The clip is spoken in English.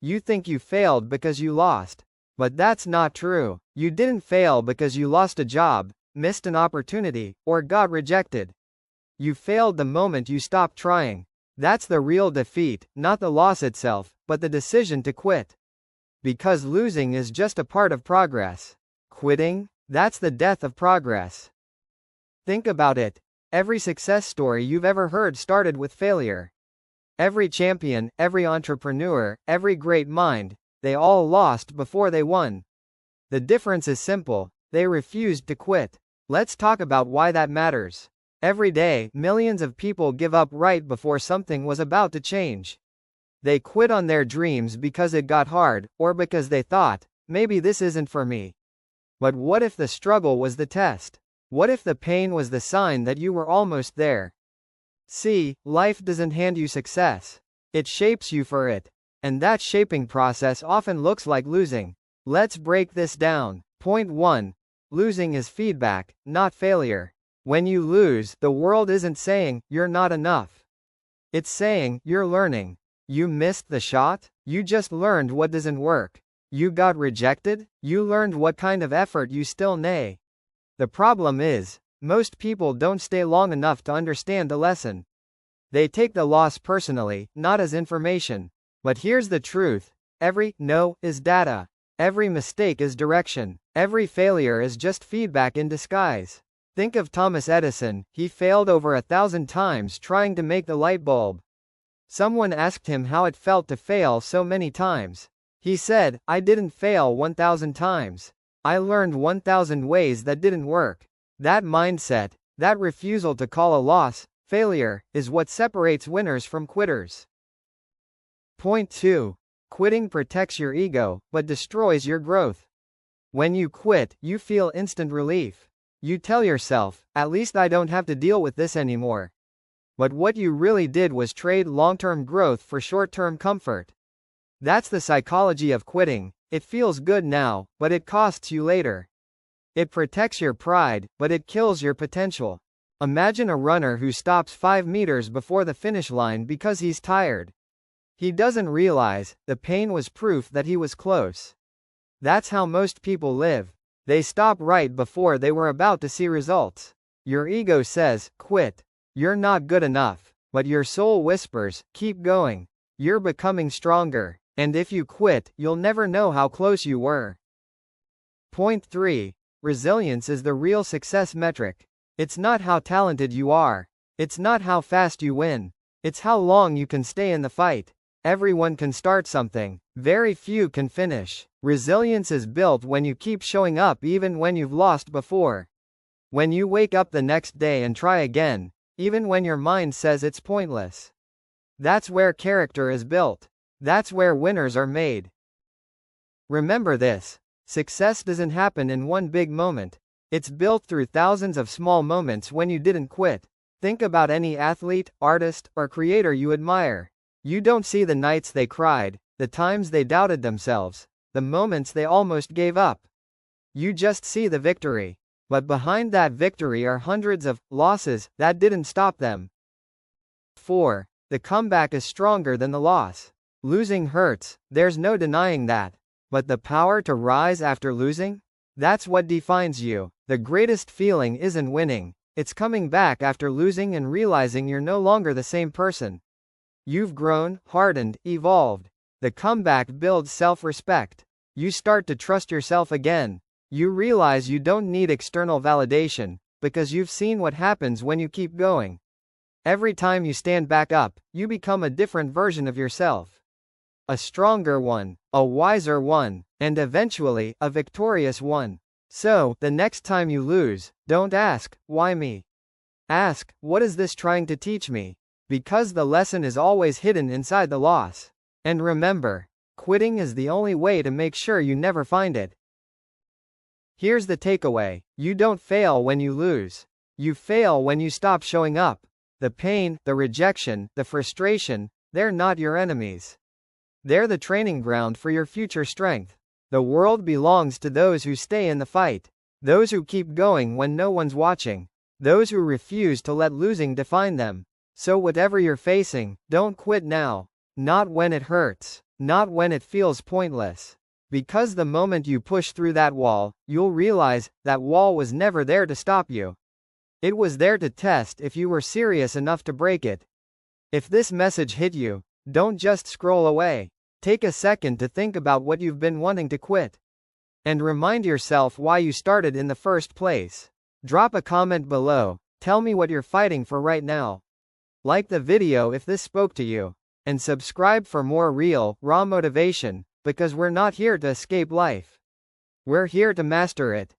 You think you failed because you lost. But that's not true. You didn't fail because you lost a job, missed an opportunity, or got rejected. You failed the moment you stopped trying. That's the real defeat, not the loss itself, but the decision to quit. Because losing is just a part of progress. Quitting? That's the death of progress. Think about it. Every success story you've ever heard started with failure. Every champion, every entrepreneur, every great mind, they all lost before they won. The difference is simple: they refused to quit. Let's talk about why that matters. Every day, millions of people give up right before something was about to change. They quit on their dreams because it got hard, or because they thought, maybe this isn't for me. But what if the struggle was the test? What if the pain was the sign that you were almost there? See, life doesn't hand you success. It shapes you for it. And that shaping process often looks like losing. Let's break this down. Point 1. Losing is feedback, not failure. When you lose, the world isn't saying, you're not enough. It's saying, you're learning. You missed the shot? You just learned what doesn't work. You got rejected? You learned what kind of effort you still need. The problem is, most people don't stay long enough to understand the lesson. They take the loss personally, not as information. But here's the truth: every no is data. Every mistake is direction. Every failure is just feedback in disguise. Think of Thomas Edison. He failed over 1,000 times trying to make the light bulb. Someone asked him how it felt to fail so many times. He said, "I didn't fail 1,000 times. I learned 1,000 ways that didn't work." That mindset, that refusal to call a loss failure, is what separates winners from quitters. Point 2. Quitting protects your ego, but destroys your growth. When you quit, you feel instant relief. You tell yourself, at least I don't have to deal with this anymore. But what you really did was trade long-term growth for short-term comfort. That's the psychology of quitting. It feels good now, but it costs you later. It protects your pride, but it kills your potential. Imagine a runner who stops 5 meters before the finish line because he's tired. He doesn't realize the pain was proof that he was close. That's how most people live. They stop right before they were about to see results. Your ego says, quit. You're not good enough. But your soul whispers, keep going. You're becoming stronger. And if you quit, you'll never know how close you were. Point 3. Resilience is the real success metric. It's not how talented you are. It's not how fast you win. It's how long you can stay in the fight. Everyone can start something. Very few can finish. Resilience is built when you keep showing up even when you've lost before. When you wake up the next day and try again, even when your mind says it's pointless. That's where character is built. That's where winners are made. Remember this: success doesn't happen in one big moment. It's built through thousands of small moments when you didn't quit. Think about any athlete, artist, or creator you admire. You don't see the nights they cried, the times they doubted themselves, the moments they almost gave up. You just see the victory. But behind that victory are hundreds of losses that didn't stop them. 4. The comeback is stronger than the loss. Losing hurts, there's no denying that. But the power to rise after losing? That's what defines you. The greatest feeling isn't winning. It's coming back after losing and realizing you're no longer the same person. You've grown, hardened, evolved. The comeback builds self-respect. You start to trust yourself again. You realize you don't need external validation, because you've seen what happens when you keep going. Every time you stand back up, you become a different version of yourself. A stronger one, a wiser one, and eventually, a victorious one. So, the next time you lose, don't ask, why me? Ask, what is this trying to teach me? Because the lesson is always hidden inside the loss. And remember, quitting is the only way to make sure you never find it. Here's the takeaway: you don't fail when you lose. You fail when you stop showing up. The pain, the rejection, the frustration, they're not your enemies. They're the training ground for your future strength. The world belongs to those who stay in the fight. Those who keep going when no one's watching. Those who refuse to let losing define them. So whatever you're facing, don't quit now. Not when it hurts. not when it feels pointless. Because the moment you push through that wall, you'll realize that wall was never there to stop you. It was there to test if you were serious enough to break it. If this message hit you, don't just scroll away. Take a second to think about what you've been wanting to quit. And remind yourself why you started in the first place. Drop a comment below. Tell me what you're fighting for right now. Like the video if this spoke to you. And subscribe for more real, raw motivation, because we're not here to escape life. We're here to master it.